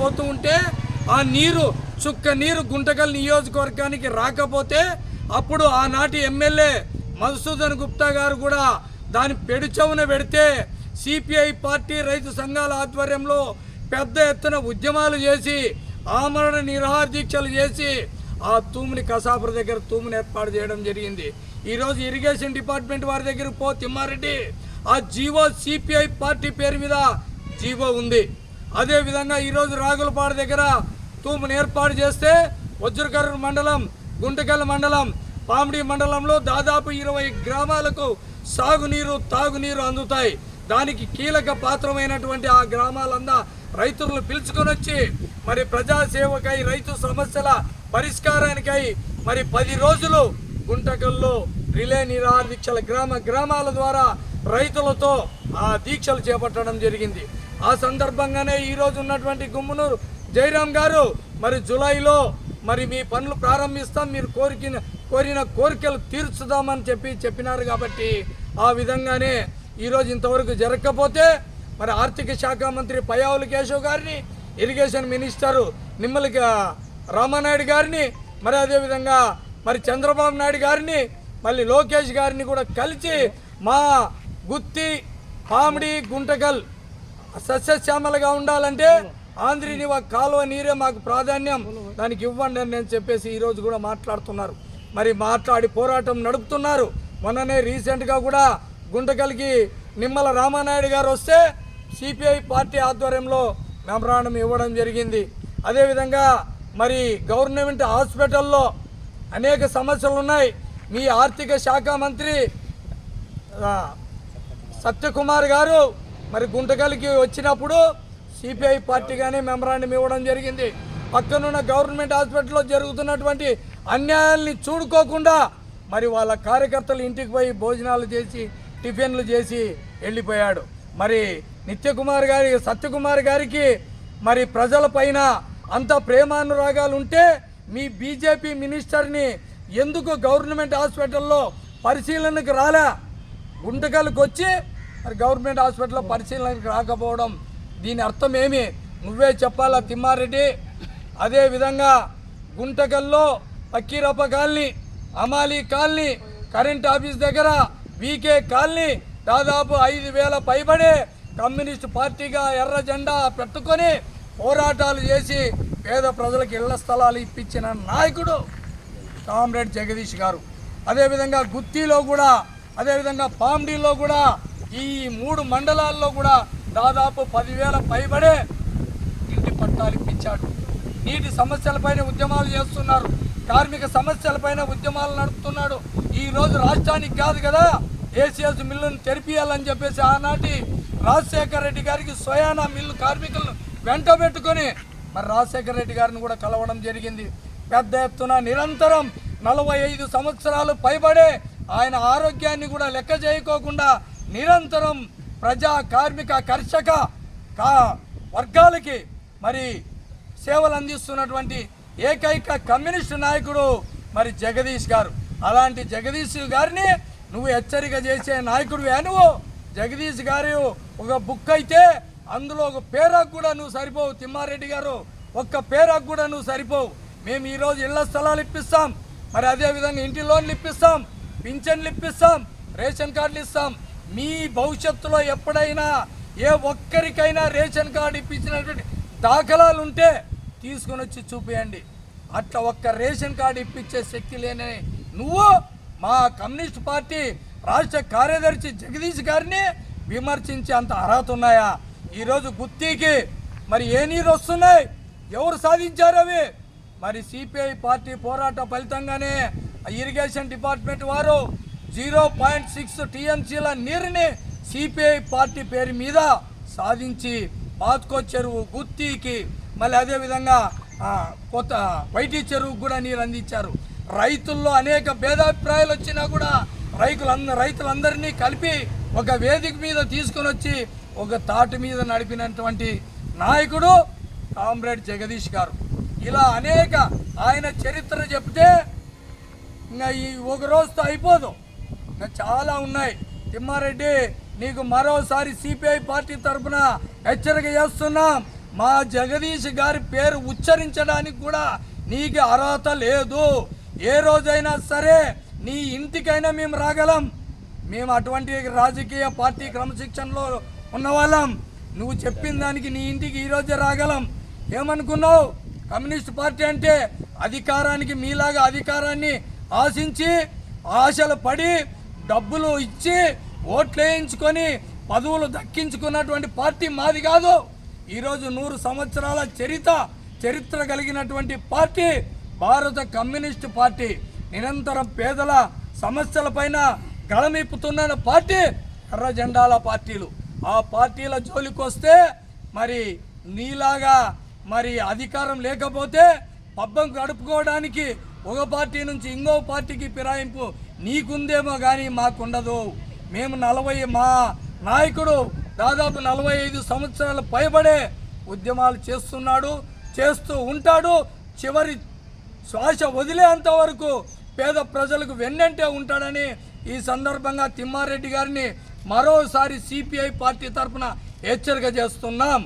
పోతూ ఉంటే ఆ నీరు చుక్క నీరు గుంటకల్ నియోజకవర్గానికి రాకపోతే అప్పుడు ఆనాటి ఎమ్మెల్యే మధుసూదన్ గుప్తా గారు కూడా దాని పెడుచవున పెడితే సిపిఐ పార్టీ రైతు సంఘాల ఆధ్వర్యంలో పెద్ద ఎత్తున ఉద్యమాలు చేసి ఆమరణ నిరాహార దీక్షలు చేసి ఆ తూముని కసాపుర దగ్గర తూముని ఏర్పాటు చేయడం జరిగింది. ఈరోజు ఇరిగేషన్ డిపార్ట్మెంట్ వారి దగ్గర తిమ్మారెడ్డి ఆ జీవో సిపిఐ పార్టీ పేరు మీద జీవో ఉంది. అదేవిధంగా ఈరోజు రాగులపాడు దగ్గర తూముని ఏర్పాటు చేస్తే వజ్రకర్రు మండలం, గుంటకల్ మండలం, పామిడి మండలంలో దాదాపు 20 గ్రామాలకు సాగునీరు తాగునీరు అందుతాయి. దానికి కీలక పాత్రమైనటువంటి ఆ గ్రామాలందా రైతులను పిలుచుకొని వచ్చి మరి ప్రజాసేవకై రైతు సమస్యల పరిష్కారానికై మరి 10 రోజులు గుంటకల్లో రిలే నిరాహార దీక్షల గ్రామాల ద్వారా రైతులతో ఆ దీక్షలు చేపట్టడం జరిగింది. ఆ సందర్భంగానే ఈరోజు ఉన్నటువంటి గుమ్మనూరు జయరాం గారు మరి జూలైలో మరి మీ పనులు ప్రారంభిస్తాం, మీరు కోరిన కోరికలు తీర్చుదామని చెప్పినారు. కాబట్టి ఆ విధంగానే ఈరోజు ఇంతవరకు జరగకపోతే మరి ఆర్థిక శాఖ మంత్రి పయ్యావుల కేశవ్ గారిని, ఇరిగేషన్ మినిస్టరు నిమ్మల రామానాయుడు గారిని, మరి అదేవిధంగా మరి చంద్రబాబు నాయుడు గారిని, మళ్ళీ లోకేష్ గారిని కూడా కలిసి మా గుత్తి, పామిడి, గుంటకల్ సస్యశ్యామలుగా ఉండాలంటే ఆంధ్రీనివా కాలువ నీరే మాకు ప్రాధాన్యం, దానికి ఇవ్వండి అని నేను చెప్పేసి ఈరోజు కూడా మాట్లాడుతున్నారు. మరి మాట్లాడి పోరాటం నడుపుతున్నారు. మొన్ననే రీసెంట్గా కూడా గుంటకల్కి నిమ్మల రామానాయుడు గారు వస్తే సిపిఐ పార్టీ ఆధ్వర్యంలో మెమరాండం ఇవ్వడం జరిగింది. అదేవిధంగా మరి గవర్నమెంట్ హాస్పిటల్లో అనేక సమస్యలు ఉన్నాయి. మీ ఆర్థిక శాఖ మంత్రి సత్యకుమార్ గారు మరి గుంటకల్కి వచ్చినప్పుడు సిపిఐ పార్టీగానే మెమరాండం ఇవ్వడం జరిగింది. పక్కనున్న గవర్నమెంట్ హాస్పిటల్లో జరుగుతున్నటువంటి అన్యాయాల్ని చూడుకోకుండా మరి వాళ్ళ కార్యకర్తలు ఇంటికి పోయి భోజనాలు చేసి టిఫిన్లు చేసి వెళ్ళిపోయాడు. మరి సత్యకుమార్ గారికి మరి ప్రజల పైన అంత ప్రేమానురాగాలు ఉంటే మీ బీజేపీ మినిస్టర్ని ఎందుకు గవర్నమెంట్ హాస్పిటల్లో పరిశీలనకు రాలే? గుంటకల్కి వచ్చి మరి గవర్నమెంట్ హాస్పిటల్లో పరిశీలనకు రాకపోవడం దీని అర్థం ఏమి? నువ్వే చెప్పాలా తిమ్మారెడ్డి. అదేవిధంగా గుంటకల్లో Pakkirappa colony, Amali colony, current office దగ్గర వీకే కాలనీ దాదాపు 5,000 పైబడే కమ్యూనిస్టు పార్టీగా ఎర్ర జెండా పెట్టుకొని పోరాటాలు చేసి పేద ప్రజలకు ఇళ్ల స్థలాలు ఇప్పించిన నాయకుడు కామ్రేడ్ జగదీష్ గారు. అదేవిధంగా గుత్తిలో కూడా, అదేవిధంగా పామిడిలో కూడా, ఈ 3 మండలాల్లో కూడా దాదాపు 10,000 పైబడే ఇంటి పట్టాలు ఇప్పించాడు. నీటి సమస్యలపైన ఉద్యమాలు చేస్తున్నారు, కార్మిక సమస్యలపైన ఉద్యమాలు నడుపుతున్నాడు. ఈరోజు రాష్ట్రానికి కాదు కదా ఏసీఎస్ మిల్లును తెరిపియాలని చెప్పేసి ఆనాటి రాజశేఖర రెడ్డి గారికి సోయానా మిల్లు కార్మికులను వెంట పెట్టుకొని మరి రాజశేఖర రెడ్డి గారిని కూడా కలవడం జరిగింది. పెద్ద ఎత్తున నిరంతరం 45 సంవత్సరాలు పైబడే ఆయన ఆరోగ్యాన్ని కూడా లెక్క చేయకోకుండా నిరంతరం ప్రజా, కార్మిక, కర్షక వర్గాలకి మరి సేవలు అందిస్తున్నటువంటి ఏకైక కమ్యూనిస్టు నాయకుడు మరి జగదీష్ గారు. అలాంటి జగదీష్ గారిని నువ్వు హెచ్చరిక చేసే నాయకుడివే. నువ్వు జగదీష్ గారు ఒక బుక్ అయితే అందులో ఒక పేరాకు కూడా నువ్వు సరిపోవు. తిమ్మారెడ్డి గారు ఒక్క పేరాకు కూడా నువ్వు సరిపోవు. మేము ఈరోజు ఇళ్ల స్థలాలు ఇప్పిస్తాం, మరి అదేవిధంగా ఇంటి లోన్లు ఇప్పిస్తాం, పింఛన్లు ఇప్పిస్తాం, రేషన్ కార్డులు ఇస్తాం. మీ భవిష్యత్తులో ఎప్పుడైనా ఏ ఒక్కరికైనా రేషన్ కార్డు ఇప్పించినటువంటి దాఖలాలు ఉంటే తీసుకొని వచ్చి చూపించండి. అట్లా ఒక్క రేషన్ కార్డు ఇప్పించే శక్తి లేని నువ్వు మా కమ్యూనిస్ట్ పార్టీ రాష్ట్ర కార్యదర్శి జగదీష్ గారిని విమర్శించే అంత అర్హత ఉన్నాయా? ఈరోజు గుత్తికి మరి ఏ నీరు వస్తున్నాయి? ఎవరు సాధించారు అవి? మరి సిపిఐ పార్టీ పోరాట ఫలితంగానే ఇరిగేషన్ డిపార్ట్మెంట్ వారు 0.6 టీఎంసీల నీరుని సిపిఐ పార్టీ పేరు మీద సాధించి పాత్కో చెరువు, గుత్తికి, మళ్ళీ అదేవిధంగా కొత్త వైటీ చెరువుకు కూడా నీరు అందించారు. రైతుల్లో అనేక భేదాభిప్రాయాలు వచ్చినా కూడా రైతులందరినీ కలిపి ఒక వేదిక మీద తీసుకొని వచ్చి ఒక తాటి మీద నడిపినటువంటి నాయకుడు కామ్రేడ్ జగదీష్ గారు. ఇలా అనేక ఆయన చరిత్ర చెప్తే ఇంకా ఈ ఒక రోజుతో అయిపోదు, ఇంకా చాలా ఉన్నాయి. తిమ్మారెడ్డి, నీకు మరోసారి సిపిఐ పార్టీ తరఫున హెచ్చరిక చేస్తున్నాం. మా జగదీష్ గారి పేరు ఉచ్చరించడానికి కూడా నీకు అర్హత లేదు. ఏ రోజైనా సరే నీ ఇంటికైనా మేము రాగలం. మేము అటువంటి రాజకీయ పార్టీ క్రమశిక్షణలో ఉన్నవాళ్ళం. నువ్వు చెప్పిన దానికి నీ ఇంటికి ఈరోజే రాగలం. ఏమనుకున్నావు? కమ్యూనిస్ట్ పార్టీ అంటే అధికారానికి మీలాగా అధికారాన్ని ఆశించి ఆశలు పడి డబ్బులు ఇచ్చి ఓట్లు వేయించుకొని పదవులు దక్కించుకున్నటువంటి పార్టీ మాది కాదు. ఈరోజు 100 సంవత్సరాల చరిత్ర కలిగినటువంటి పార్టీ భారత కమ్యూనిస్ట్ పార్టీ. నిరంతరం పేదల సమస్యలపైన గళమిప్పుతున్న పార్టీ ఎర్ర జెండాల పార్టీలు. ఆ పార్టీల జోలికి వస్తే మరి నీలాగా మరి అధికారం లేకపోతే పబ్బం గడుపుకోవడానికి ఒక పార్టీ నుంచి ఇంకో పార్టీకి ఫిరాయింపు నీకుందేమో కానీ మాకుండదు. మేము మా నాయకుడు దాదాపు 45 సంవత్సరాలు పైబడే ఉద్యమాలు చేస్తూ ఉంటాడు. చివరి శ్వాస వదిలేంత వరకు పేద ప్రజలకు వెన్నంటే ఉంటాడని ఈ సందర్భంగా తిమ్మారెడ్డి గారిని మరోసారి సిపిఐ పార్టీ తరఫున హెచ్చరిక చేస్తున్నాం.